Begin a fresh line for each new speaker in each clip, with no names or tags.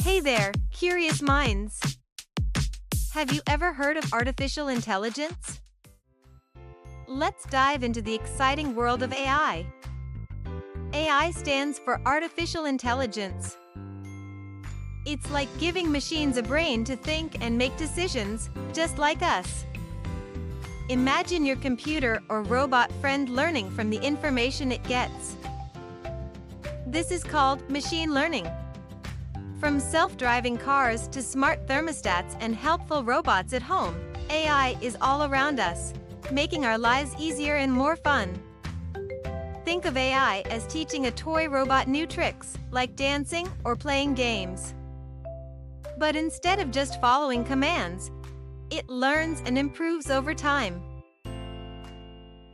Hey there, curious minds! Have you ever heard of artificial intelligence? Let's dive into the exciting world of AI. AI stands for artificial intelligence. It's like giving machines a brain to think and make decisions, just like us. Imagine your computer or robot friend learning from the information it gets. This is called machine learning. From self-driving cars to smart thermostats and helpful robots at home, AI is all around us, making our lives easier and more fun. Think of AI as teaching a toy robot new tricks, like dancing or playing games. But instead of just following commands, it learns and improves over time.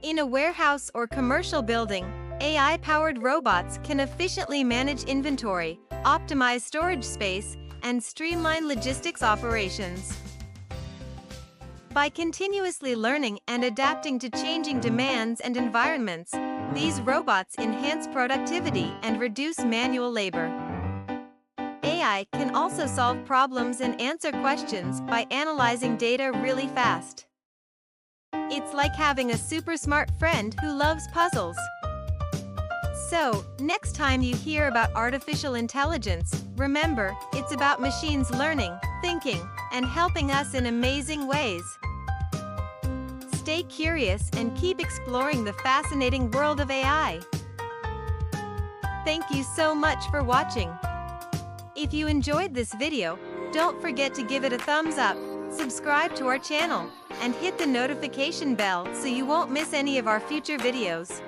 In a warehouse or commercial building, AI-powered robots can efficiently manage inventory, optimize storage space, and streamline logistics operations. By continuously learning and adapting to changing demands and environments, these robots enhance productivity and reduce manual labor. AI can also solve problems and answer questions by analyzing data really fast. It's like having a super smart friend who loves puzzles. So, next time you hear about artificial intelligence, remember, it's about machines learning, thinking, and helping us in amazing ways. Stay curious and keep exploring the fascinating world of AI. Thank you so much for watching. If you enjoyed this video, don't forget to give it a thumbs up, subscribe to our channel, and hit the notification bell so you won't miss any of our future videos.